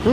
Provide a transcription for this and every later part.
ओ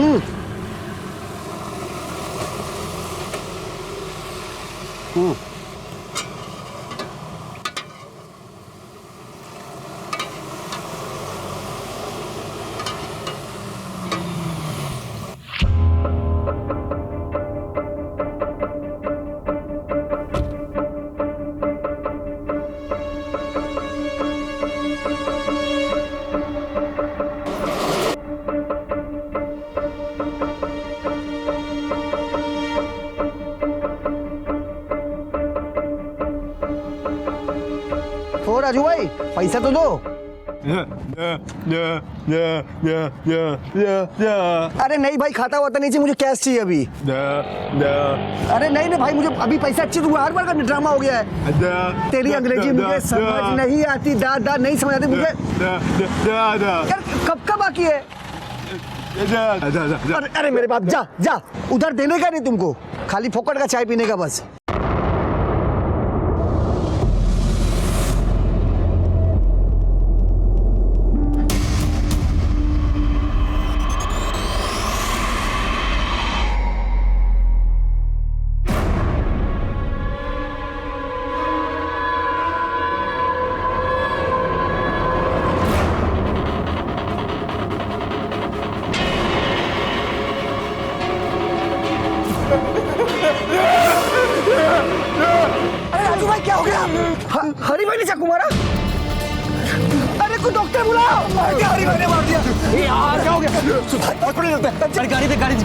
राजू भाई पैसा तो दो। अरे नहीं भाई, खाता हुआ नहीं चाहिए, मुझे कैश चाहिए अभी। अरे नहीं नहीं भाई, मुझे अभी पैसा चाहिए। तू हर बार का ड्रामा हो गया है। तेरी अंग्रेजी मुझे समझ नहीं आती, दादा नहीं समझ आती मुझे। यार कब का बाकी है? अरे मेरे बाप, जा जा, उधर देने का नहीं तुमको, खाली फोकट का चाय पीने का बस। क्या हो गया? हरी भाई ने चाकू मारा? अरे कोई डॉक्टर बुलाओ। क्या हरी भाई ने मार दिया? यार क्या हो गया? हॉस्पिटल चलते हैं। गाड़ी दे, गाड़ी दे।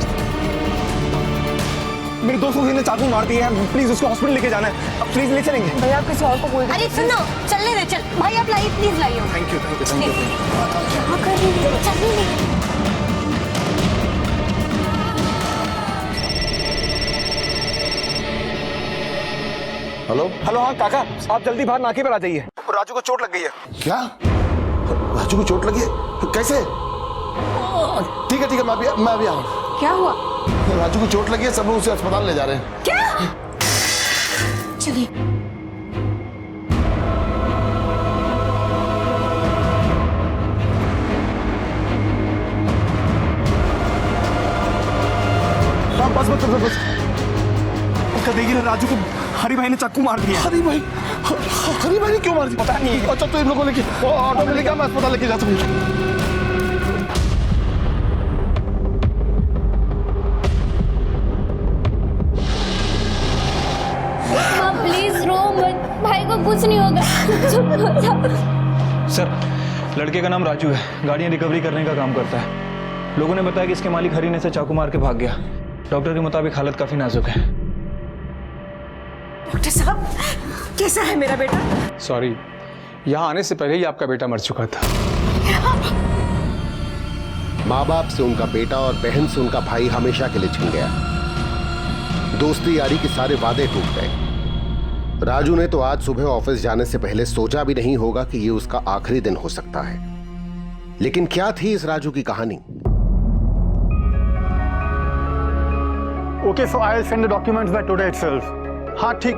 मेरे दोस्त ने चाकू मार दिया है, प्लीज उसको हॉस्पिटल लेके जाना है। अब प्लीज ले चलेंगे भैया, आप किसी और को बोल दो। अरे सुनो, चलने दे, चल भाई, आप लाइए, प्लीज लाइए। Thank you thank you thank you. क्या कर रही है? चलने दे। हेलो हेलो, हाँ काका, आप जल्दी बाहर नाके पर आ जाइए, राजू को चोट लग गई है। क्या? राजू को चोट लगी है? कैसे? ठीक है मैं अभी आऊँ। क्या हुआ? राजू को चोट लगी है, सब लोग उसे अस्पताल ले जा रहे हैं। क्या? चलिए। बस उसका देखिए ना, राजू को हरी भाई ने चाकू मार दिया। हरी भाई ने क्यों मार दिया? पता नहीं। अच्छा तो इन लोगों को लेके ऑटो में लेके मैं अस्पताल लेके जा सकूँ? प्लीज रो मत, भाई को कुछ नहीं होगा। सर, लड़के का नाम राजू है, गाड़ियां रिकवरी करने का काम करता है। लोगों ने बताया कि इसके मालिक हरी ने से चाकू मार के भाग गया। डॉक्टर के मुताबिक हालत काफी नाजुक है। डॉक्टर साहब, कैसा है मेरा बेटा? सॉरी, यहाँ आने से पहले ही आपका बेटा मर चुका था। माँ बाप से उनका बेटा और बहन से उनका भाई हमेशा के लिए छिन गया। दोस्ती यारी के सारे वादे टूट गए। राजू ने तो आज सुबह ऑफिस जाने से पहले सोचा भी नहीं होगा कि ये उसका आखिरी दिन हो सकता है। लेकिन क्या थी इस राजू की कहानी? Okay, so I'll send the documents by today itself. हाँ ठीक।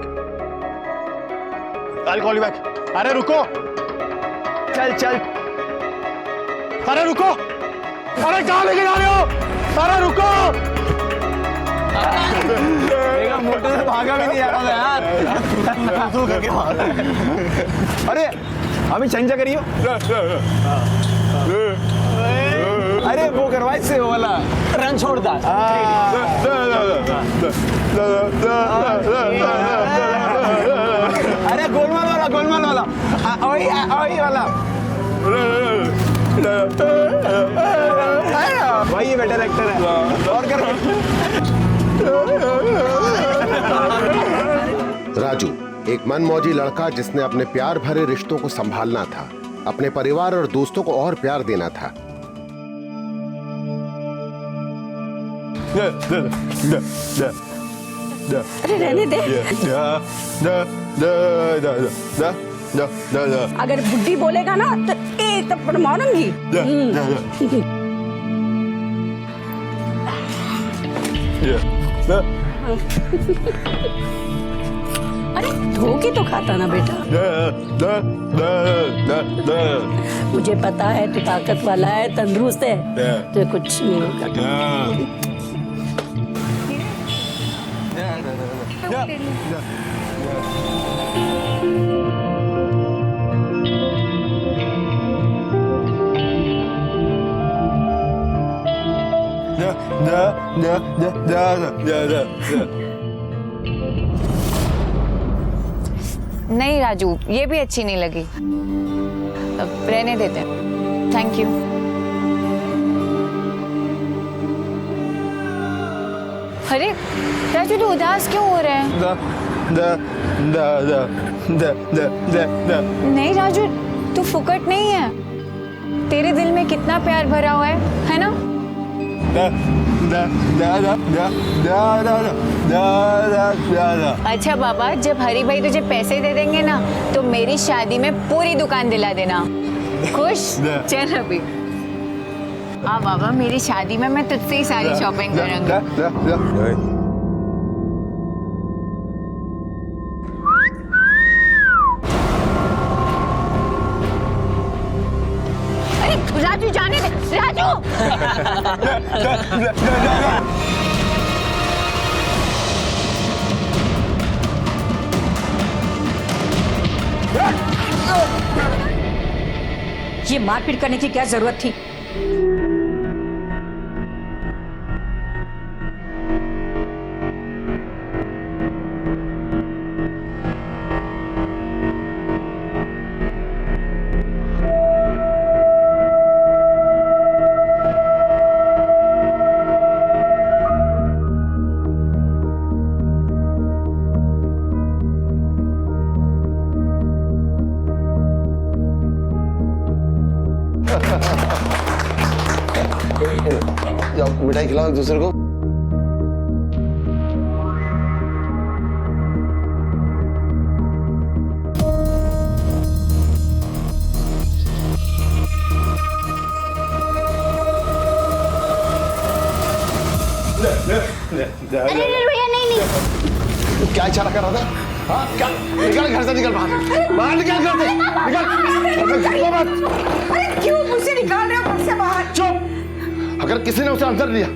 I'll call you back. अरे रुको, चल। अरे रुको, अरे कहाँ लेके जा रहे हो? अरे रुको। मोटर से भागा भी नहीं आ रहा यार। अरे अभी चेंज करियो। अरे वो करवाई से वाला रन छोड़ता। अरे गोलमाल वाला वही वाला। वही बेटर एक्टर है। और करो। राजू एक मनमौजी लड़का जिसने अपने प्यार भरे रिश्तों को संभालना था, अपने परिवार और दोस्तों को और प्यार देना था। अरे रहने दे। अगर बुड्ढी बोलेगा ना तो एक थप्पड़ मारूंगी। अरे धो के तो खाता ना बेटा। मुझे पता है तू ताकत वाला है, तंदुरुस्त है, तो कुछ नहीं होगा। नहीं राजू, ये भी अच्छी नहीं लगी, अब रहने देते हैं। Thank you. अरे राजू, तू उदास क्यों हो रहा है? नहीं राजू, तू फुकट नहीं है, तेरे दिल में कितना प्यार भरा हुआ है ना? अच्छा बाबा, जब हरी भाई तुझे पैसे दे देंगे ना तो मेरी शादी में पूरी दुकान दिला देना। खुश? चल अभी। हाँ बाबा, मेरी शादी में मैं तुझसे ही सारी शॉपिंग करूंगी। अरे राजू, जाने दे राजू। ये मारपीट करने की क्या जरूरत थी? मिठाई खिलाओ एक दूसरे को। अरे भैया नहीं। क्या इशारा कर रहा था? हाँ क्या? निकल घर से, निकल बाहर, बाहर निकल घर से, निकल मत। अरे क्यों मुझसे निकाल रहे हो घर से बाहर? चुप। अगर किसी ने उसे अंदर लिया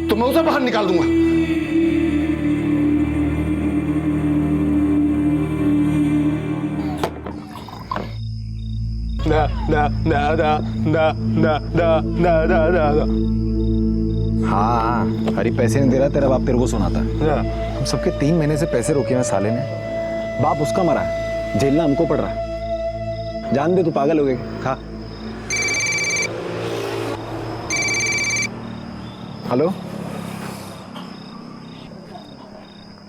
तो मैं उसे बाहर निकाल दूंगा। हाँ, हरी पैसे नहीं दे रहा, तेरा बाप तेरे को सुनाता है। हम सबके 3 महीने से पैसे रोके हैं साले ने। बाप उसका मरा है, झेलना हमको पड़ रहा है। जान दे, तू पागल हो गई। खा। हेलो।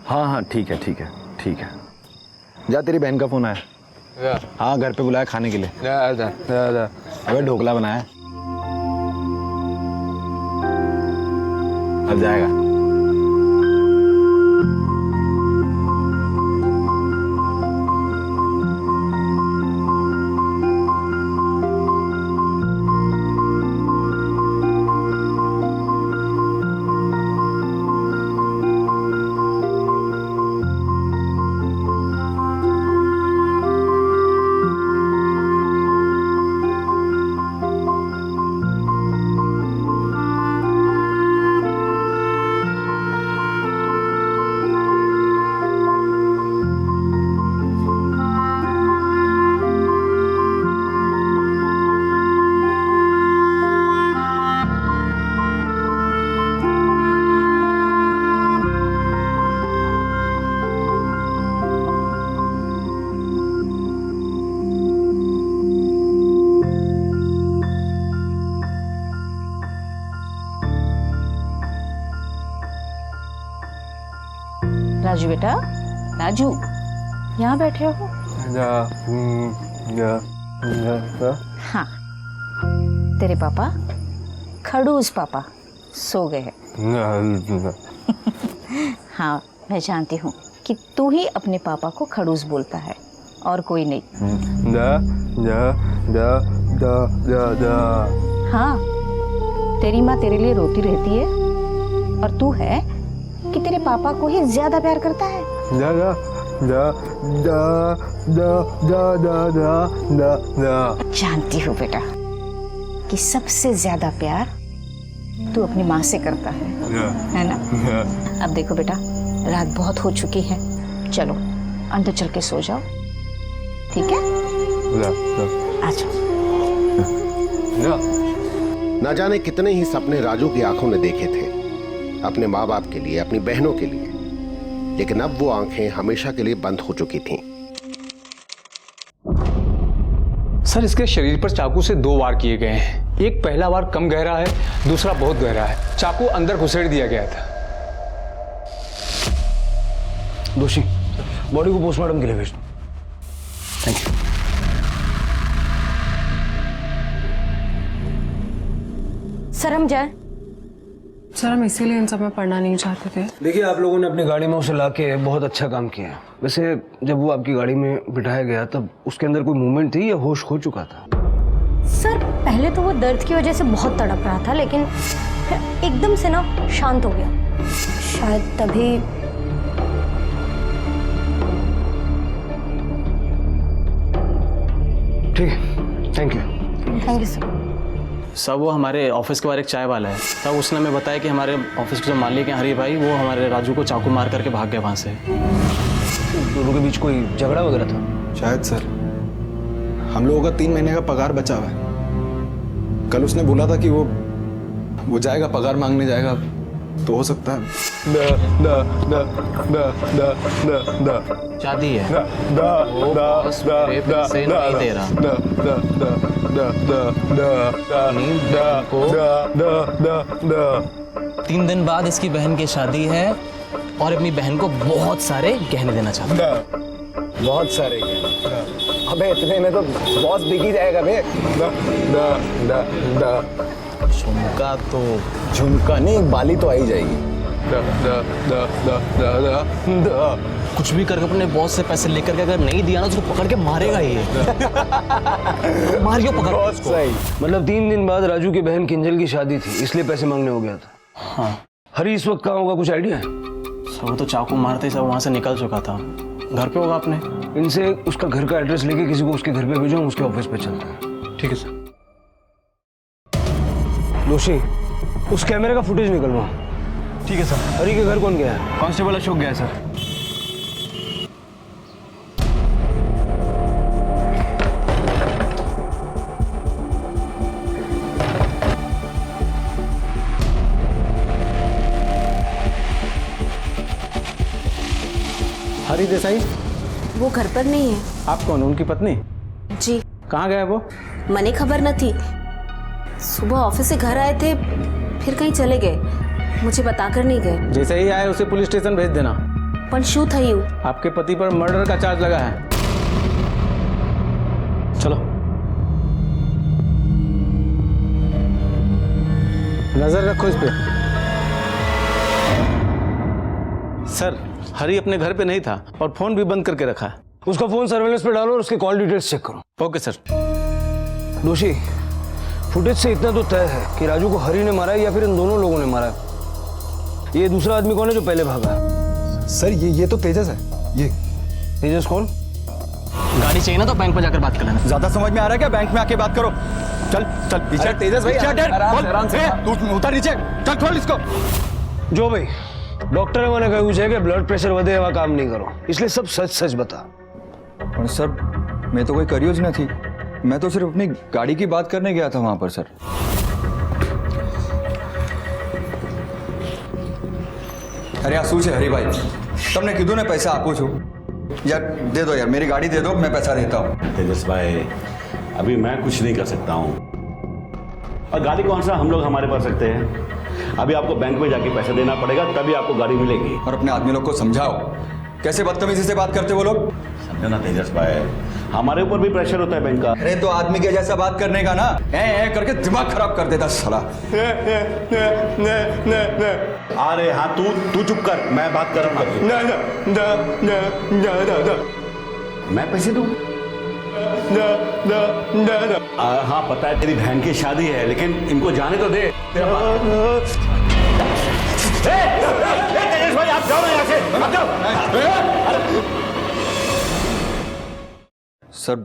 हाँ हाँ, ठीक है ठीक है ठीक है। जा, तेरी बहन का फोन आया। हाँ, घर पे बुलाया खाने के लिए। अबे ढोकला बनाया, अब जाएगा। राजू बेटा, राजू यहाँ बैठे हो? हाँ, तेरे पापा खड़ूस पापा सो गए हैं। हाँ, मैं जानती हूँ कि तू ही अपने पापा को खड़ूस बोलता है और कोई नहीं। हाँ, तेरी माँ तेरे लिए रोती रहती है और तू है कि तेरे पापा को ही ज्यादा प्यार करता है। जानती हूँ बेटा कि सबसे ज्यादा प्यार तू अपनी माँ से करता है ना? अब देखो बेटा, रात बहुत हो चुकी है, चलो अंदर चल के सो जाओ, ठीक है? आ जाओ। ना जाने कितने ही सपने राजू की आंखों ने देखे थे अपने माँ बाप के लिए, अपनी बहनों के लिए, लेकिन अब वो आंखें हमेशा के लिए बंद हो चुकी थीं। सर, इसके शरीर पर चाकू से 2 वार किए गए हैं। एक पहला वार कम गहरा है, दूसरा बहुत गहरा है। चाकू अंदर घुसेड़ दिया गया था। दोषी, बॉडी को पोस्टमार्टम के लिए भेज दो। Thank you. सर हम जाए? सर हम इसीलिए इन सब में पढ़ना नहीं चाहते थे। देखिए, आप लोगों ने अपनी गाड़ी में उसे लाके बहुत अच्छा काम किया। वैसे जब वो आपकी गाड़ी में बिठाया गया तब उसके अंदर कोई मूवमेंट थी या होश खो चुका था? सर पहले तो वो दर्द की वजह से बहुत तड़प रहा था, लेकिन फिर एकदम से ना शांत हो गया। शायद तभी ठीक है, thank you. Thank you sir. Sir, वो हमारे ऑफिस के बाहर एक चाय वाला है। तब उसने हमें बताया कि हमारे ऑफिस के जो मालिक हैं हरी भाई, वो हमारे राजू को चाकू मार करके भाग गए वहाँ से। दोनों के बीच कोई झगड़ा वगैरह था? शायद सर, हम लोगों का 3 महीने का पगार बचा हुआ है। कल उसने बोला था कि वो जाएगा, पगार मांगने जाएगा, तो हो सकता है। शादी है, वो बॉस मेरे पैसे नहीं दे रहा। को 3 दिन बाद इसकी बहन की शादी है और अपनी बहन को बहुत सारे गहने देना चाहता है। बहुत सारे। अबे इतने में तो बॉस बिक ही जाएगा बे। झुमका तो झुमका नहीं, बाली तो आ ही जाएगी। कुछ भी करके अपने बॉस से पैसे लेकर के अगर नहीं दिया ना तो उसको पकड़ के मारेगा ये। मारियो, पकड़ उसको। मतलब 3 दिन बाद राजू की बहन किंजल की शादी थी, इसलिए पैसे मांगने हो गया था। हाँ। हरी इस वक्त कहाँ होगा, कुछ आइडिया है? सब वो तो चाकू मारते ही सब वहाँ से निकल चुका था। घर पे होगा अपने। इनसे उसका घर का एड्रेस लेके किसी को उसके घर पे भेजो, हम उसके ऑफिस पे चलते हैं। ठीक है सर। दोषी, उस कैमरे का फुटेज निकलवा। ठीक है सर। हरी के घर कौन गया है? कांस्टेबल अशोक गया है सर। हरी देसाई, वो घर पर नहीं है। आप कौन, उनकी पत्नी? जी। कहाँ गए वो? मने खबर न थी। सुबह ऑफिस से घर आए थे, फिर कहीं चले गए, मुझे बताकर नहीं गए। जैसे ही आए उसे पुलिस स्टेशन भेज देना। पण शू थयु? आपके पति पर मर्डर का चार्ज लगा है। चलो। नजर रखो इस पे। सर, हरी अपने घर पे नहीं था और फोन भी बंद करके रखा है। उसका फोन सर्वेलेंस पे डालो और उसके कॉल डिटेल्स चेक करो। Okay sir. दोषी, फुटेज से इतना तो तय है कि राजू को हरी ने मारा है या फिर इन दोनों लोगों ने मारा है। ये दूसरा आदमी कौन है जो पहले भागा? सर ये तो तेजस है। ये तेजस कौन? गाड़ी चाहिए ना तो बैंक में जाकर बात कर लेना। ज्यादा समझ में आ रहा है क्या? बैंक में आके बात करो। चल चल पीछे। तेजस भाई, तू उतर नीचे, चल खोल इसको। जो भाई, डॉक्टर मैंने कहा है कि ब्लड प्रेशर वधे हुआ काम नहीं करो, इसलिए सब सच सच बता। और सर, मैं तो कोई करियोज न थी, मैं तो सिर्फ अपनी गाड़ी की बात करने गया था वहां पर सर। अरे શું છે હરીભાઈ, તમને કીધું ને પૈસા આપું છું, यार दे दो यार, मेरी गाड़ी दे दो, मैं पैसा देता हूँ। तेजस भाई, अभी मैं कुछ नहीं कर सकता हूँ, और गाड़ी कौन सा हम लोग हमारे पास रखते हैं। अभी आपको बैंक में जाके पैसे देना पड़ेगा, तभी आपको गाड़ी मिलेगी। और अपने आदमी लोग को समझाओ, कैसे बदतमीजी से बात करते वो लोग। समझो ना तेजस भाई, हमारे ऊपर भी प्रेशर होता है बैंक का। अरे तो आदमी के जैसा बात करने का ना, ए करके दिमाग खराब कर देता साला। अरे हाँ, तू चुप कर, मैं बात कर रहा हूँ। मैं पैसे दूँ? हाँ पता है, तेरी बहन की शादी है, लेकिन इनको जाने तो दे। तेजस भाई, आप जाओ ना यहाँ से, आप जाओ। સર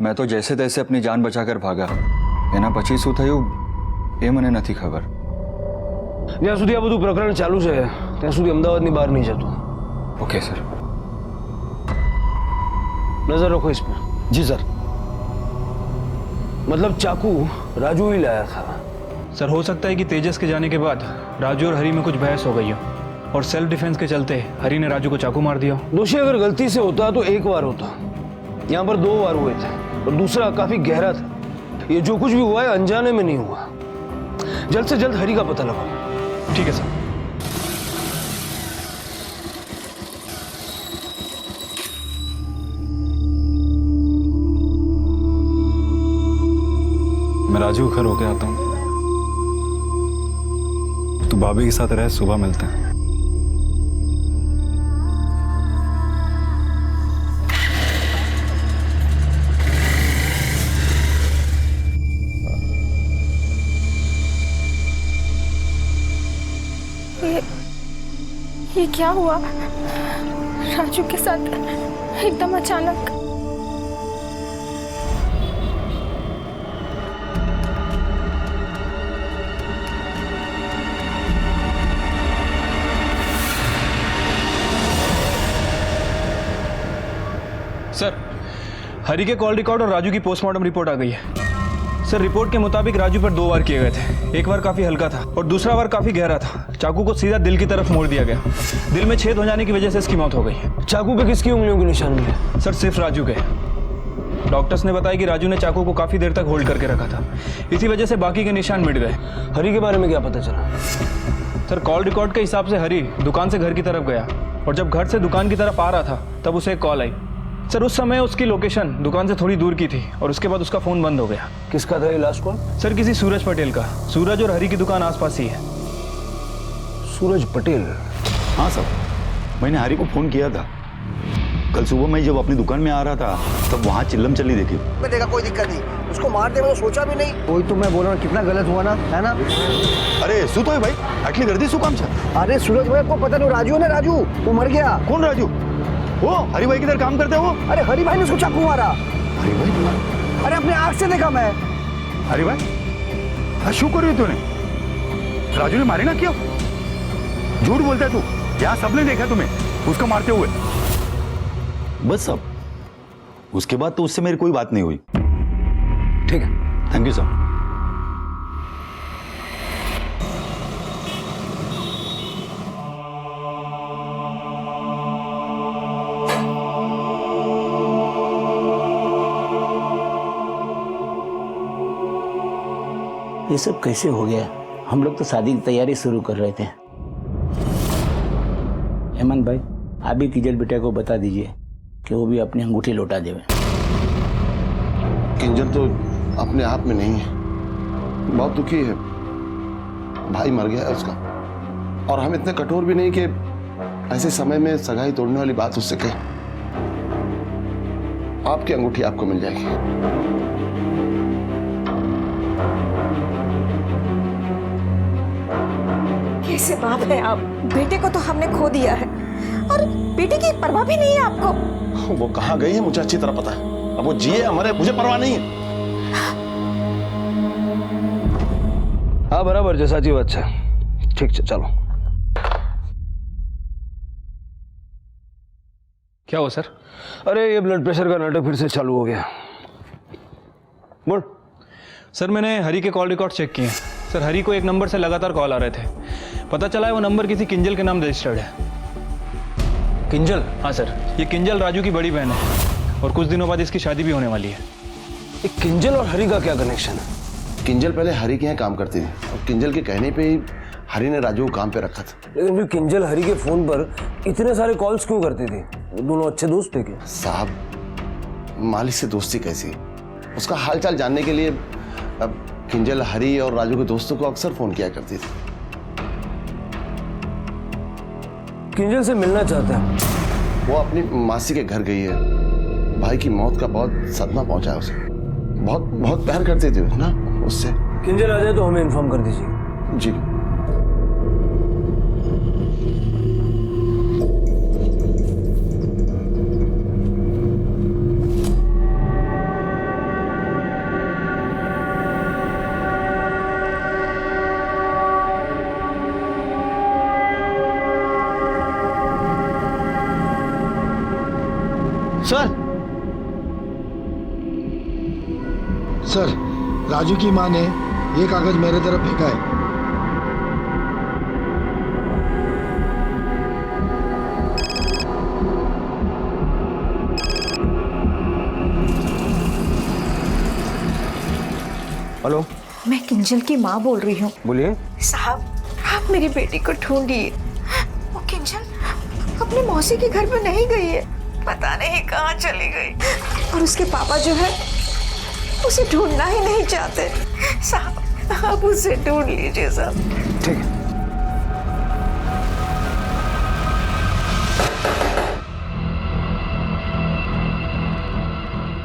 મેં તો જૈસે તૈસે अपनी जान બચાકર ભાગા એના પછી શું થયું એ મને નથી ખબર. જ્યાં સુધી આ બધું પ્રકરણ ચાલુ છે ત્યાં સુધી અમદાવાદની બહાર નહીં જતું. Okay sir. नजर रखो इसमें. जी सर. मतलब चाकू राजू ही लाया था. सर हो सकता है कि तेजस के जाने के बाद राजू और हरी में कुछ बहस हो गई हो और सेल्फ डिफेंस के चलते हरी ने राजू को चाकू मार दिया. दोषी अगर गलती से होता तो एक बार होता, यहाँ पर 2 बार हुए थे और दूसरा काफी गहरा था. ये जो कुछ भी हुआ है अनजाने में नहीं हुआ. जल्द से जल्द हरी का पता लगाओ. ठीक है सर. मैं राजू घर होके आता हूँ. तू भाभी के साथ रह, सुबह मिलते हैं. ये क्या हुआ राजू के साथ एकदम अचानक? सर हरी के कॉल रिकॉर्ड और राजू की पोस्टमार्टम रिपोर्ट आ गई है. सर रिपोर्ट के मुताबिक राजू पर 2 वार किए गए थे. एक बार काफी हल्का था और दूसरा वार काफी गहरा था. चाकू को सीधा दिल की तरफ मोड़ दिया गया. दिल में छेद हो जाने की वजह से इसकी मौत हो गई. चाकू पे किसकी उंगलियों के निशान मिले? सर सिर्फ राजू के. डॉक्टर्स ने बताया कि राजू ने चाकू को काफी देर तक होल्ड करके रखा था, इसी वजह से बाकी के निशान मिट गए. हरी के बारे में क्या पता चला? सर कॉल रिकॉर्ड के हिसाब से हरी दुकान से घर की तरफ गया और जब घर से दुकान की तरफ आ रहा था तब उसे एक कॉल आई. सर उस समय उसकी लोकेशन दुकान से थोड़ी दूर की थी और उसके बाद उसका फोन बंद हो गया. किसका था ये लास्ट कॉल? सर किसी सूरज पटेल का. सूरज और हरी की दुकान आसपास ही है. सूरज पटेल? हाँ सर, मैंने हरी को फोन किया था. कल सुबह मैं जब अपनी दुकान में आ रहा था तब वहाँ चिल्लम चली देखी. मैं देखा कोई दिक्कत नहीं, उसको मार दे मैंने सोचा भी नहीं. वही तो मैं बोल रहा हूँ, कितना गलत हुआ ना, है ना? अरे શું તો ભાઈ આટલી ગર્દી શું કામ છે? अरे सूरज भाई को पता नहीं, राजू है ना, राजू वो मर गया. कौन राजू? वो हरी भाई किधर काम करते हो? अरे हरी भाई ने उसको चाकू मारा. हरी भाई? अरे अपने आंख से देखा मैं. हरी भाई हाँ શું કર્યું तूने? राजू ने मारे ना क्यों? झूठ बोलता है तू. यहाँ सबने देखा तुम्हें उसको मारते हुए. बस अब उसके बाद तो उससे मेरी कोई बात नहीं हुई. ठीक है, थैंक यू सर. ये सब कैसे हो गया? हम लोग तो शादी की तैयारी शुरू कर रहे थे. हेमंत भाई आप भी किंजल बेटा को बता दीजिए कि वो भी अपनी अंगूठी लौटा देवे. किंजल तो अपने आप में नहीं है, बहुत दुखी है. भाई मर गया है उसका और हम इतने कठोर भी नहीं कि ऐसे समय में सगाई तोड़ने वाली बात उससे कहें. आपकी अंगूठी आपको मिल जाएगी. कैसे बाप है आप? बेटे को तो हमने खो दिया है और बेटे की परवाह भी नहीं है आपको. वो कहाँ गई है मुझे अच्छी तरह पता है. अब वो जिए हमारे मुझे परवाह नहीं है. हाँ बराबर છે, સાચી વાત છે. ठीक છે, चलो. क्या हुआ सर? अरे ये ब्लड प्रेशर का नाटक फिर से चालू हो गया. बोल. सर मैंने हरी के कॉल रिकॉर्ड चेक किए. सर हरी को एक नंबर से लगातार कॉल आ रहे थे. पता चला है वो नंबर किसी किंजल के नाम रजिस्टर्ड है. किंजल? हाँ सर, ये किंजल राजू की बड़ी बहन है और कुछ दिनों बाद इसकी शादी भी होने वाली है. किंजल और हरी का क्या कनेक्शन है? किंजल पहले हरी के यहाँ काम करती थी और किंजल के कहने पे ही हरी ने राजू को काम पे रखा था. लेकिन फिर किंजल हरी के फोन पर इतने सारे कॉल्स क्यों करती थी? वो दोनों अच्छे दोस्त थे क्या? साहब मालिक से दोस्ती कैसी, उसका हालचाल जानने के लिए अब किंजल हरी और राजू के दोस्तों को अक्सर फोन किया करती थी. किंजल से मिलना चाहता है. वो अपनी मासी के घर गई है. भाई की मौत का बहुत सदमा पहुंचा है उसे. बहुत बहुत प्यार करती थी ना उससे. किंजल आ जाए तो हमें इन्फॉर्म कर दीजिए. जी. सर, राजू की माँ ने ये कागज मेरे तरफ फेंका है। हेलो, मैं किंजल की माँ बोल रही हूँ। बोलिए। साहब, आप मेरी बेटी को ढूंढिए। वो किंजल अपनी मौसी के घर पे नहीं गई है, पता नहीं कहाँ चली गई। और उसके पापा जो है उसे ढूंढना ही नहीं चाहते। साहब, आप उसे ढूंढ लीजिए साहब। ठीक है।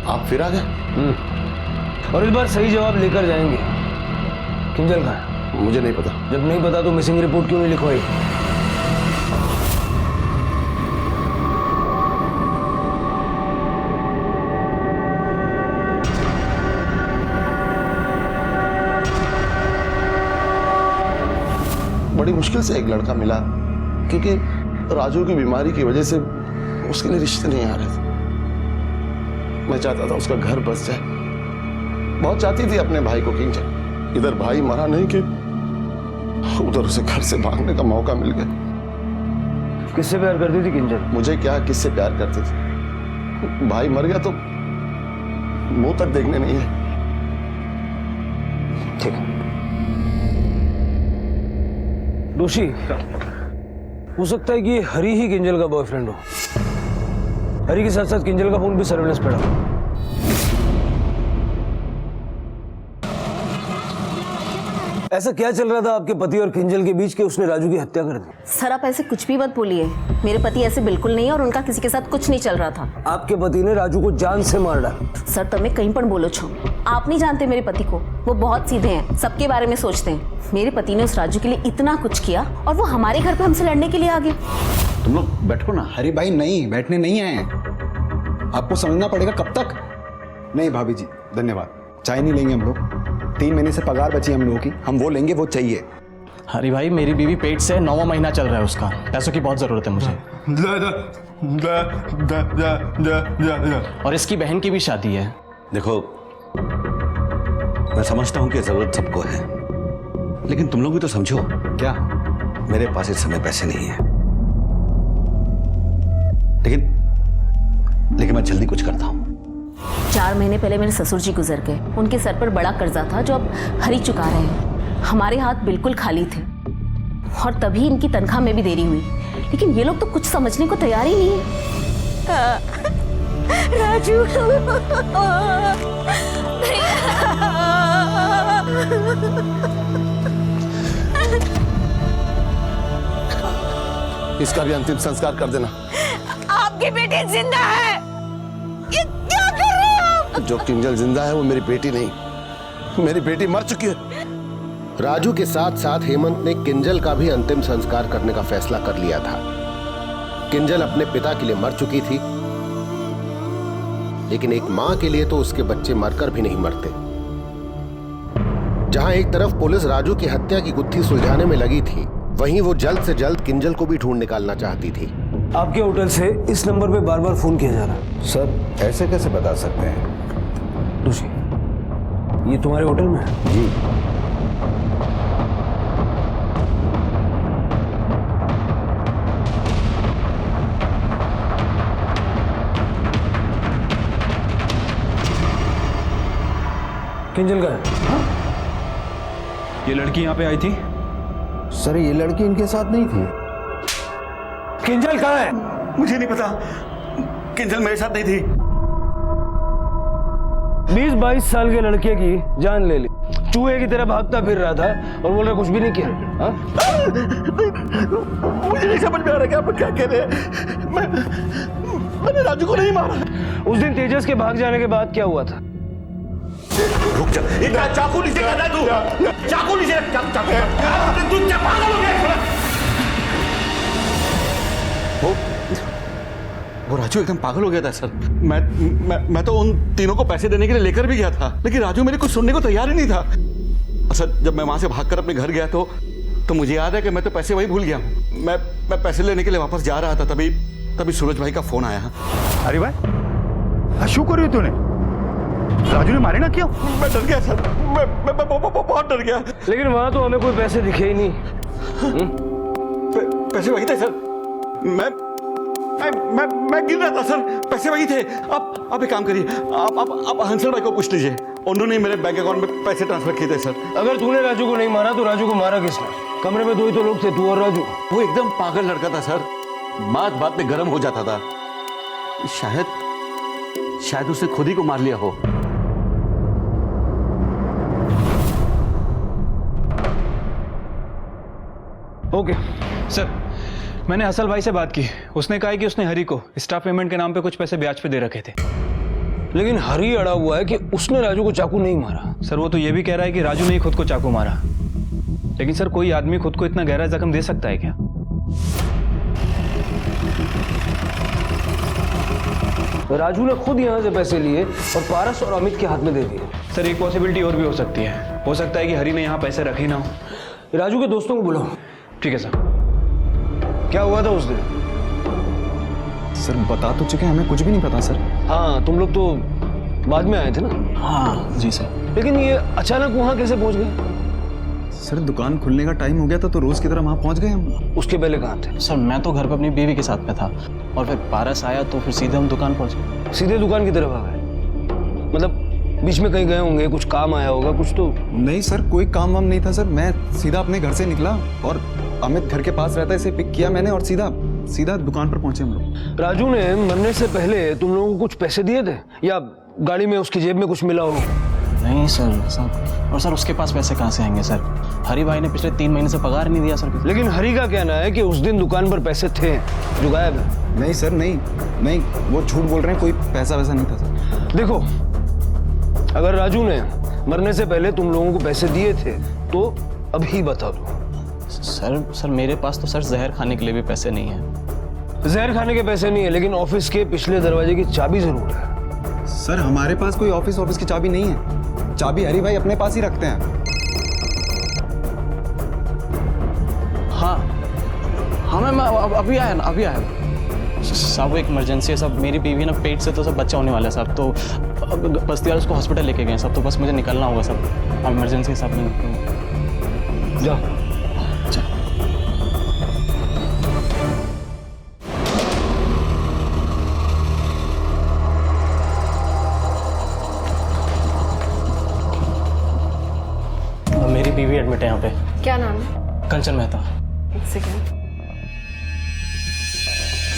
आप फिर आ गए? और इस बार सही जवाब लेकर जाएंगे। किंजल कहाँ है? मुझे नहीं पता। जब नहीं पता तो मिसिंग रिपोर्ट क्यों नहीं लिखवाई? बड़ी मुश्किल से एक लड़का मिला, क्योंकि राजू की बीमारी की वजह से उसके लिए रिश्ते नहीं आ रहे थे। मैं चाहता था उसका घर बस जाए। बहुत चाहती थी अपने भाई को किंजल। इधर भाई मरा नहीं कि उधर उसे घर से भागने का मौका मिल गया। किससे प्यार करती थी किंजल? मुझे क्या, किससे प्यार करती थी? भाई मर गया तो मुंह तक देखने नहीं है। ठीक है। दोषी हो सकता है कि हरी ही किंजल का बॉयफ्रेंड हो। हरी के साथ साथ किंजल का फोन भी सर्वेलेंस पे डालो। ऐसा क्या चल रहा था आपके पति और किंजल के बीच के उसने राजू की हत्या कर दी? सर, आप ऐसे कुछ भी मत बोलिए। मेरे पति ऐसे बिल्कुल नहीं है और उनका किसी के साथ कुछ नहीं चल रहा था। आपके पति ने राजू को जान से मार डाला। सर, तुम्हें कहीं पर बोलो छो। आप नहीं जानते मेरे पति को। वो बहुत सीधे हैं, सबके बारे में सोचते हैं। मेरे पति ने उस राजू के लिए इतना कुछ किया और वो हमारे घर पे हमसे लड़ने के लिए आ गए। तुम लोग बैठो ना। अरे भाई नहीं, बैठने नहीं आए। आपको समझना पड़ेगा। कब तक? नहीं भाभी जी, धन्यवाद। चाय नहीं लेंगे हम लोग। 3 महीने से पगार बची हम लोगों की, हम वो लेंगे, वो चाहिए। हरी भाई, मेरी बीवी पेट से 9वां महीना चल रहा है उसका। पैसों की बहुत जरूरत है मुझे। और इसकी बहन की भी शादी है। देखो, मैं समझता हूं कि जरूरत सबको है, लेकिन तुम लोग भी तो समझो। क्या? मेरे पास इस समय पैसे नहीं है, लेकिन मैं जल्दी कुछ करता हूं। 4 महीने पहले मेरे ससुर जी गुजर गए। उनके सर पर बड़ा कर्जा था जो अब हरी चुका रहे हैं। हमारे हाथ बिल्कुल खाली थे और तभी इनकी तनख्वाह में भी देरी हुई। लेकिन ये लोग तो कुछ समझने को तैयार ही नहीं है। राजू, इसका भी अंतिम संस्कार कर देना। आपकी बेटी जिंदा है। ये क्या कर रहे हो आप? जो किंजल जिंदा है वो मेरी बेटी नहीं, मेरी बेटी मर चुकी है। राजू के साथ साथ हेमंत ने किंजल का भी अंतिम संस्कार करने का फैसला कर लिया था। किंजल अपने पिता के लिए मर चुकी थी, लेकिन एक मां के लिए तो उसके बच्चे मरकर भी नहीं मरते। जहां एक तरफ पुलिस राजू की हत्या की गुत्थी सुलझाने में लगी थी, वहीं वो जल्द से जल्द किंजल को भी ढूंढ निकालना चाहती थी। आपके होटल से इस नंबर पे बार बार फोन किया जा रहा है। सर, ऐसे कैसे बता सकते हैं? दोषी, ये तुम्हारे होटल में है? जी। किंजल का है? हाँ? ये लड़की यहाँ पे आई थी? सर, ये लड़की इनके साथ नहीं थी। किंजल कहाँ है? मुझे नहीं पता। किंजल मेरे साथ नहीं थी। 20-22 साल के लड़के की जान ले ली। चूहे की तरह भागता फिर रहा था और बोल रहा कुछ भी नहीं किया। हाँ? मुझे नहीं समझ में आ रहा कि आप क्या कह रहे हैं। मैंने राजू को नहीं मारा। उस दिन तेजस के भाग जाने के बाद क्या हुआ था? रुक जा। इतना चाकू नीचे करना तू। चाकू नीचे रख। चाकू। तू क्या पागल हो गया? वो राजू एकदम पागल हो गया था सर। मैं तो उन तीनों को पैसे देने के लिए लेकर भी गया था, लेकिन राजू मेरे कुछ सुनने को तैयार ही नहीं था। सर, जब मैं वहां से भागकर अपने घर गया तो मुझे याद है कि मैं तो पैसे वही भूल गया हूँ। मैं पैसे लेने के लिए वापस जा रहा था, तभी सूरज भाई का फोन आया। अरे भाई, शू कर रही तूने? राजू ने मारे ना क्यों? मैं डर गया सर, मैं बहुत डर गया, लेकिन वहां तो हमें कोई पैसे दिखे ही नहीं। पैसे वही थे सर, मैं गिर रहा था सर, पैसे वही थे। आप एक काम करिए, आप हंसल भाई को पूछ लीजिए, उन्होंने मेरे बैंक अकाउंट में पैसे ट्रांसफर किए थे सर। अगर तूने राजू को नहीं मारा तो राजू को मारा किसने? कमरे में 2 ही तो लोग थे, तू और राजू। वो एकदम पागल लड़का था सर, बात बात पे गर्म हो जाता था। शायद उसने खुद ही को मार लिया हो। ओके सर, मैंने असल भाई से बात की, उसने कहा कि उसने हरी को स्टाफ पेमेंट के नाम पे कुछ पैसे ब्याज पे दे रखे थे। लेकिन हरी अड़ा हुआ है कि उसने राजू को चाकू नहीं मारा। सर वो तो ये भी कह रहा है कि राजू ने ही खुद को चाकू मारा, लेकिन सर कोई आदमी खुद को इतना गहरा जख्म दे सकता है क्या? राजू ने खुद यहाँ से पैसे लिए और पारस और अमित के हाथ में दे दिए। सर एक पॉसिबिलिटी और भी हो सकती है, हो सकता है कि हरी ने यहाँ पैसे रखे ना हो। राजू के दोस्तों को बुलाओ। ठीक है सर। क्या हुआ था उस दिन? सर बता तो चुके, हमें कुछ भी नहीं पता सर। हाँ, तुम लोग तो बाद में आए थे ना? हाँ जी सर। लेकिन ये अचानक वहाँ कैसे पहुँच गए? सर दुकान खुलने का टाइम हो गया था तो रोज की तरह वहाँ पहुँच गए हम। उसके पहले कहाँ थे? सर मैं तो घर पे अपनी बीवी के साथ में था और फिर पारस आया तो फिर सीधे हम दुकान पहुँच गए। सीधे दुकान की तरफ आ गए? मतलब बीच में कहीं गए होंगे, कुछ काम आया होगा कुछ तो? नहीं सर, कोई काम वाम नहीं था सर, मैं सीधा अपने घर से निकला और अमित घर के पास रहता है, इसे पिक किया मैंने और सीधा दुकान पर पहुंचे हम लोग। राजू ने मरने से पहले तुम लोगों को कुछ पैसे दिए थे या गाड़ी में उसकी जेब में कुछ मिला हो? नहीं सर, और सर उसके पास पैसे कहाँ से आएंगे सर? हरी भाई ने पिछले 3 महीने से पगार नहीं दिया सर। लेकिन हरी का कहना है कि उस दिन दुकान पर पैसे थे जो गायब है। नहीं सर, नहीं वो झूठ बोल रहे हैं, कोई पैसा वैसा नहीं था सर। देखो, अगर राजू ने मरने से पहले तुम लोगों को पैसे दिए थे तो अभी बता दो। सर मेरे पास तो सर जहर खाने के लिए भी पैसे नहीं है। जहर खाने के पैसे नहीं है, लेकिन ऑफिस के पिछले दरवाजे की चाबी जरूर है। सर हमारे पास कोई ऑफिस की चाबी नहीं है, चाबी हरी भाई अपने पास ही रखते हैं। हाँ मैं अभी आया साहब, एक इमरजेंसी है साहब, मेरी बीवी ना पेट से तो सब बच्चा होने वाला है साहब, तो बस्ती वाले उसको हॉस्पिटल लेके गए साहब, तो बस मुझे निकलना होगा साहब, अब इमरजेंसी साहब में जा। मेरी बीवी एडमिट है यहाँ पे। क्या नाम है? कंचन मेहता। एक सेकेंड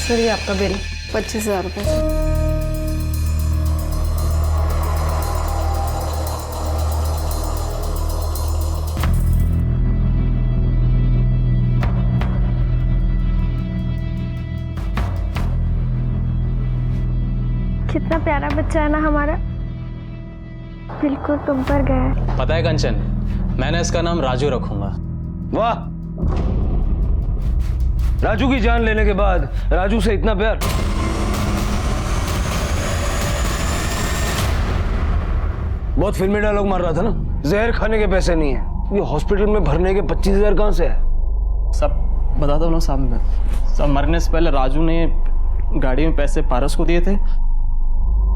सर, ये आपका बिल 25,000 रुपये। कितना प्यारा बच्चा है ना हमारा, बिल्कुल तुम पर गया। पता है कंचन, मैंने इसका नाम राजू रखूंगा। वाह, राजू की जान लेने के बाद राजू से इतना प्यार। बहुत फिल्मी डायलॉग मार रहा था ना, जहर खाने के पैसे नहीं है, ये हॉस्पिटल में भरने के 25,000 कहां से है? सब बता दो ना साहब, सब मरने से पहले राजू ने गाड़ी में पैसे पारस को दिए थे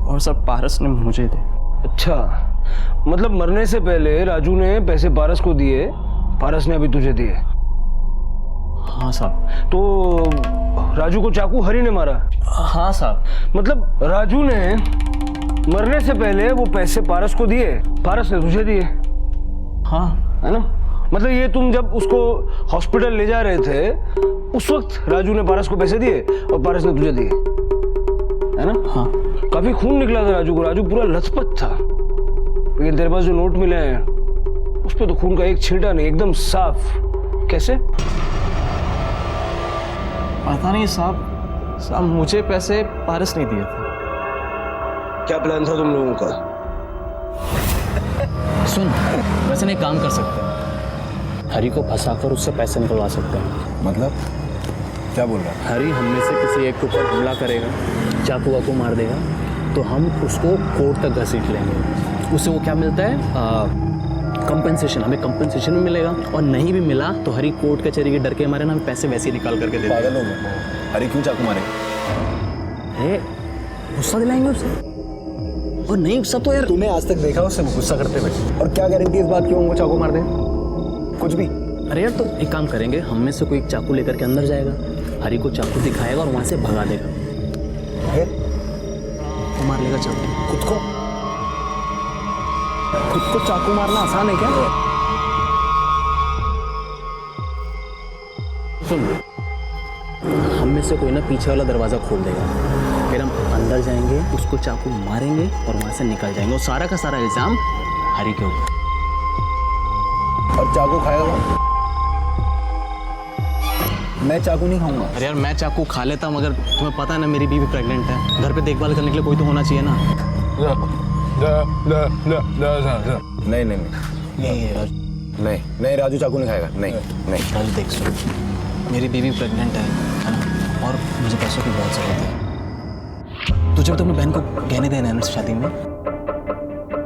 और सब पारस ने मुझे दिए। अच्छा, मतलब मरने से पहले राजू ने पैसे पारस को दिए, पारस ने अभी तुझे दिए? हाँ साहब। तो राजू को चाकू हरी ने मारा? हाँ साहब। मतलब राजू ने मरने से पहले वो पैसे पारस को दिए, पारस ने तुझे दिए? हाँ, है ना? मतलब ये तुम जब उसको हॉस्पिटल ले जा रहे थे उस वक्त राजू ने पारस को पैसे दिए और पारस ने तुझे दिए, है ना? हाँ। काफी खून निकला था राजू को, राजू पूरा लथपथ था, लेकिन तेरे पास जो नोट मिले हैं उस पे तो खून का एक छींटा नहीं, एकदम साफ। कैसे? पता नहीं साहब, मुझे पैसे पारस नहीं दिए थे। क्या प्लान था तुम लोगों का? सुन, वैसे नहीं काम कर सकते हैं, हरी को फंसाकर उससे पैसे निकलवा सकते हैं। मतलब क्या बोल रहा है? हरी हम में से किसी एक के ऊपर हमला करेगा, चाकू वाकू मार देगा, तो हम उसको कोर्ट तक घसीट लेंगे। उससे वो क्या मिलता है? कंपनसेशन, हमें कंपनसेशन भी मिलेगा, और नहीं भी मिला तो हरी कोर्ट कचहरी के डर के हमारे नाम पैसे वैसे ही निकाल करके दे देंगे। पागल हो गए, हरी क्यों चाकू मारेगा? गुस्सा दिलाएंगे उसे। और नहीं गुस्सा तो यार तूने आज तक देखा उससे गुस्सा करते हुए? और क्या गारंटी इस बात की वो चाकू मार दे? कुछ भी। अरे यार तो एक काम करेंगे, हम में से कोई एक चाकू लेकर के अंदर जाएगा, हरी को चाकू दिखाएगा और वहां से भगा देगा। वो मार लेगा चाकू। खुद को चाकू मारना आसान है क्या? सुन, हम में से कोई ना पीछे वाला दरवाजा खोल देगा, फिर हम अंदर जाएंगे, उसको चाकू मारेंगे और वहां से निकल जाएंगे और सारा का सारा इल्जाम हरी के ऊपर। और चाकू खाएगा वो? मैं चाकू नहीं खाऊंगा। अरे यार मैं चाकू खा लेता हूँ, मगर तुम्हें पता है ना मेरी बीवी प्रेग्नेंट है, घर पे देखभाल करने के लिए कोई तो होना चाहिए ना। नहीं नहीं नहीं राजू चाकू नहीं खाएगा। नहीं राजू देख सुन, मेरी बीवी प्रेग्नेंट है ना, और मुझे पैसों की बहुत जरूरत है। तुझे तो अपनी बहन को गहने देना है ना शादी में,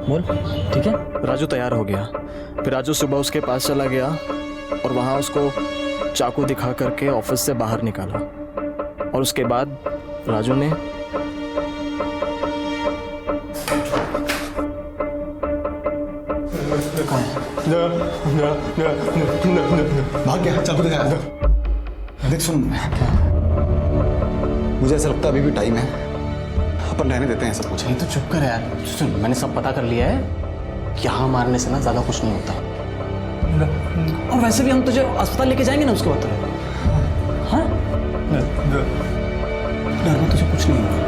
बोल ठीक है। राजू तैयार हो गया, फिर राजू सुबह उसके पास चला गया और वहाँ उसको चाकू दिखा करके ऑफिस से बाहर निकाला, और उसके बाद राजू ने भाग गया, चाकू दिखाया। देख सुन, मुझे ऐसा लगता है अभी भी टाइम है, अपन रहने देते हैं सब कुछ। तो चुप कर यार। सुन, मैंने सब पता कर लिया है, यहाँ मारने से ना ज्यादा कुछ नहीं होता, और वैसे भी हम तुझे अस्पताल लेके जाएंगे ना उसके बाद। हाँ डरना तुझे कुछ नहीं होगा।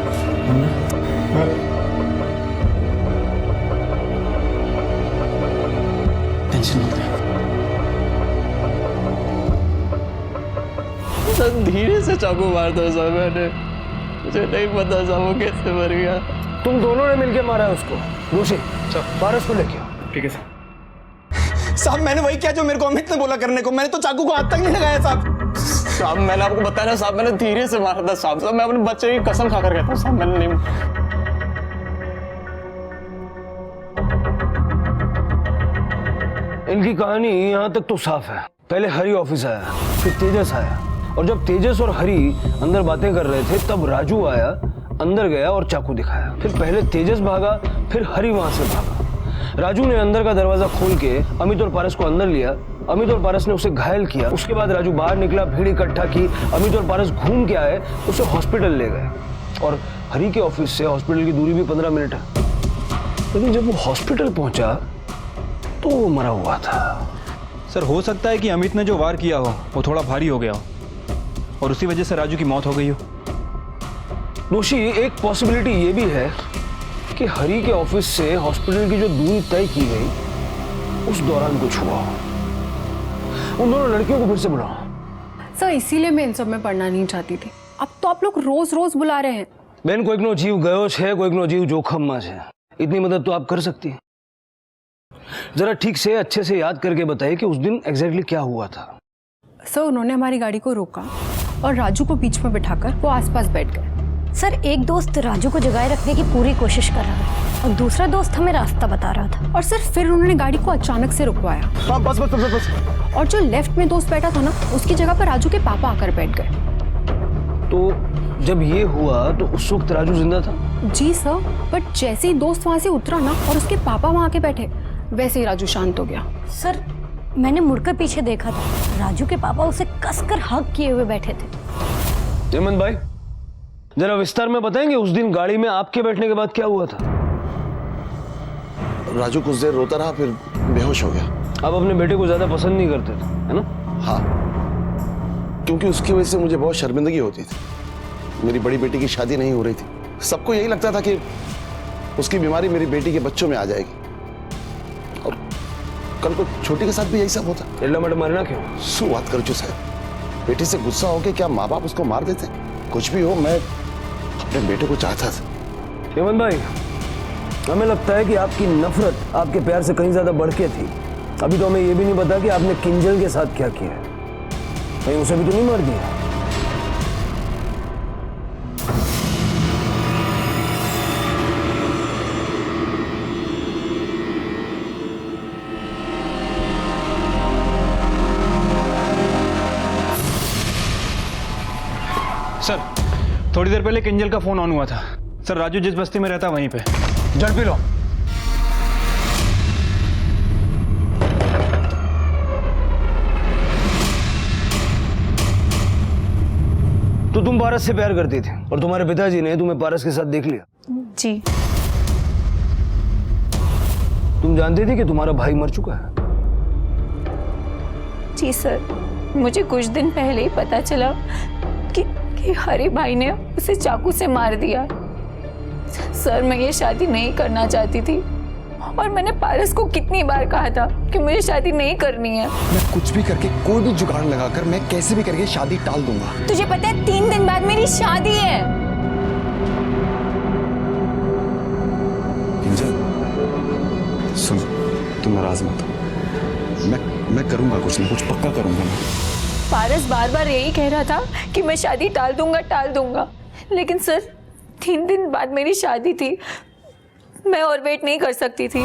टेंशन मत ले। धीरे से चाकू मार दो साहब, मैंने मुझे नहीं पता साहब वो कैसे मर गया। तुम दोनों ने मिलके मारा है उसको। दोषी पारस को लेके आओ। ठीक है साहब। साहब मैंने वही किया जो मेरे को अमित ने बोला करने को, मैंने तो चाकू को हाथ तक नहीं लगाया साहब। साहब मैंने आपको बताया ना साहब, मैंने धीरे से मारा था साहब। मैं अपने बच्चे की कसम खाकर कहता हूँ साहब, मैंने नहीं। इनकी कहानी यहाँ तक तो साफ है। पहले हरी ऑफिस आया, फिर तेजस आया, और जब तेजस और हरी अंदर बातें कर रहे थे तब राजू आया, अंदर गया और चाकू दिखाया। फिर पहले तेजस भागा, फिर हरी वहां से भागा। राजू ने अंदर का दरवाजा खोल के अमित और पारस को अंदर लिया, अमित और पारस ने उसे घायल किया। उसके बाद राजू बाहर निकला, भीड़ इकट्ठा की, अमित और पारस घूम के आए, उसे हॉस्पिटल ले गए। और हरी के ऑफिस से हॉस्पिटल की दूरी भी 15 मिनट है। लेकिन जब वो हॉस्पिटल पहुंचा तो वो मरा हुआ था। सर हो सकता है कि अमित ने जो वार किया हो वो थोड़ा भारी हो गया हो और उसी वजह से राजू की मौत हो गई हो। दोषी, एक पॉसिबिलिटी ये भी है कि हरी के ऑफिस से हॉस्पिटल की जो दूरी तय की गई उस दौरान कुछ हुआ हो। उन दोनों लड़कियों को फिर से बुलाओ। सर इसीलिए मैं इन सब में पढ़ना नहीं चाहती थी। अब तो आप लोग रोज रोज बुला रहे हैं। बेन, कोई नो जीव गयो है, कोई नो जीव जोखम में है। इतनी मदद तो आप कर सकती हैं। जरा ठीक से अच्छे से याद करके बताइए कि उस दिन एग्जैक्टली क्या हुआ था। सर उन्होंने हमारी गाड़ी को रोका और राजू को बीच में बिठाकर वो आसपास बैठ गए। सर एक दोस्त राजू को जगाए रखने की पूरी कोशिश कर रहा था और दूसरा दोस्त हमें रास्ता बता रहा था। और सर फिर उन्होंने गाड़ी को अचानक से रुकवाया। बस बस बस बस। और जो लेफ्ट में दोस्त बैठा था ना, उसकी जगह पर राजू के पापा आकर बैठ गए। तो जब ये हुआ तो उस वक्त राजू जिंदा था? जी सर, बट जैसे ही दोस्त वहां से उतरा ना और उसके पापा वहां के बैठे, वैसे ही राजू शांत हो गया। सर मैंने मुड़कर पीछे देखा था, राजू के पापा उसे कसकर हग किए हुए बैठे थे। हेमंत भाई, जरा विस्तार में बताएंगे उस दिन गाड़ी में आपके बैठने के बाद क्या हुआ था? राजू कुछ देर रोता रहा, फिर बेहोश हो गया। आप अपने बेटे को ज्यादा पसंद नहीं करते थे, है ना? हाँ, क्योंकि उसकी वजह से मुझे बहुत शर्मिंदगी होती थी। मेरी बड़ी बेटी की शादी नहीं हो रही थी। सबको यही लगता था कि उसकी बीमारी मेरी बेटी के बच्चों में आ जाएगी। और कल को छोटी के साथ भी यही सब होता। एल्ला मैडम मारना क्यों? शू बात कर चु साहब, बेटी से गुस्सा होके क्या माँ बाप उसको मार देते? कुछ भी हो, मैं अपने बेटे को चाहता था। हेमंत भाई, हमें लगता है कि आपकी नफरत आपके प्यार से कहीं ज्यादा बढ़ के थी। अभी तो हमें यह भी नहीं पता कि आपने किंजल के साथ क्या किया। कहीं उसे भी तो नहीं मार दिया? सर थोड़ी देर पहले किंजल का फोन ऑन हुआ था। सर राजू जिस बस्ती में रहता वहीं पे। जल पी लो। तो तुम पारस से प्यार करती थी और तुम्हारे पिताजी ने तुम्हें पारस के साथ देख लिया। जी। तुम जानती थी कि तुम्हारा भाई मर चुका है? जी सर, मुझे कुछ दिन पहले ही पता चला कि हरी भाई ने उसे चाकू से मार दिया। सर, मैं ये शादी नहीं करना चाहती थी और मैंने पारस को कितनी बार कहा था कि मुझे शादी नहीं करनी है। मैं कुछ भी करके, कोई भी जुगाड़ लगाकर, मैं कैसे भी करके शादी टाल दूंगा। तुझे पता है 3 दिन बाद मेरी शादी है। किंजल, सुन, तू नाराज मत हो। मैं करूंगा कुछ नहीं कुछ, पक्का करूंगा मैं। पारस बार बार यही कह रहा था कि मैं शादी टाल दूंगा, लेकिन सर 3 दिन बाद मेरी शादी थी। मैं और वेट नहीं कर सकती थी,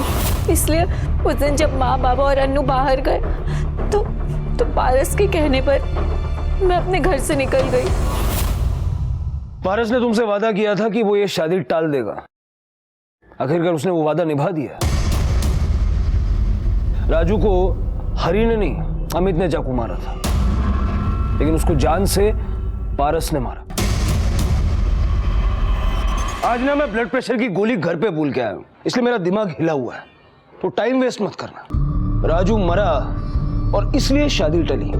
इसलिए उस दिन जब माँ, बाबा और अन्नू बाहर गए तो पारस के कहने पर मैं अपने घर से निकल गई। पारस ने तुमसे वादा किया था कि वो ये शादी टाल देगा। आखिरकार उसने वो वादा निभा दिया। राजू को हरी ने नहीं, अमित ने चाकू मारा था, लेकिन उसको जान से पारस ने मारा। आज ना मैं ब्लड प्रेशर की गोली घर पे भूल के आया हूं, इसलिए मेरा दिमाग हिला हुआ है। तो टाइम वेस्ट मत करना। राजू मरा और इसलिए शादी टली।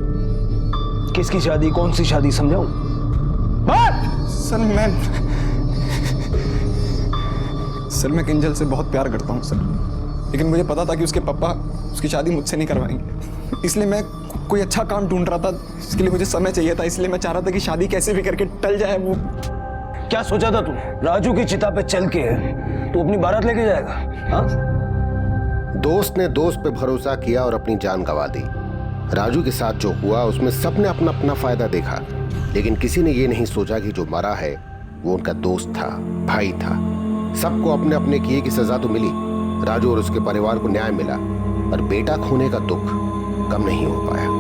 किसकी शादी, कौन सी शादी, समझाऊं? सर मैं किंजल से बहुत प्यार करता हूँ सर, लेकिन मुझे पता था कि उसके पापा उसकी शादी मुझसे नहीं करवाएंगे, इसलिए मैं कोई अच्छा काम ढूंढ रहा था। इसके लिए मुझे समय चाहिए था, इसलिए मैं चाह रहा था कि शादी कैसे भी करके टल जाए। वो क्या सोचा था तू? राजू की चिता पे चल के तू अपनी बारात लेके जाएगा? हाँ? दोस्त ने दोस्त पे भरोसा किया और अपनी जान गंवा दी। राजू के साथ जो हुआ उसमें सबने अपना अपना फायदा देखा, लेकिन किसी ने ये नहीं सोचा कि जो मरा है वो उनका दोस्त था, भाई था। सबको अपने अपने किए की सजा तो मिली, राजू और उसके परिवार को न्याय मिला, और बेटा खोने का दुख कम नहीं हो पाया।